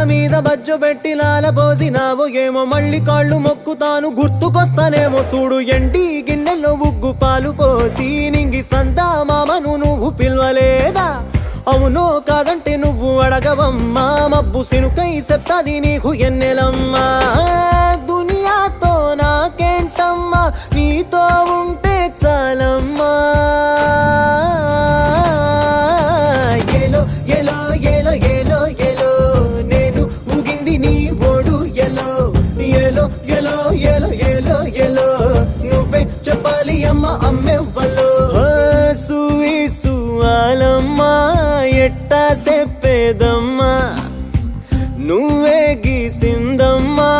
మీద బజ్జు పెట్టి లాల పోసినావు ఏమో మళ్ళీ కాళ్ళు మొక్కుతాను గుర్తుకొస్తానేమో చూడు ఎండి గిన్నెల్లో ఉగ్గు పాలు పోసి నింగి సంతా మామను నువ్వు పిలవలేదా అవునో కాదంటే నువ్వు అడగవమ్మా మబ్బు సినుకై చెప్తాది నీకు ఎన్నెలమ్మా దునియాతో నాకేంటమ్మా నీతో ఉంటే చాలమ్మా ఏలో ఏలో ఏలో ఏలో ఏలో నేను ఊగింది నీ ఓడు ఎలో ఏలో ఏలో ఏలో ఏలో ఏలో నువ్వే చెప్పాలి అమ్మ అమ్మెవ్వలో సువి సువాలమ్మా ఎట్టా చెప్పేదమ్మా నువ్వే గీసిందమ్మా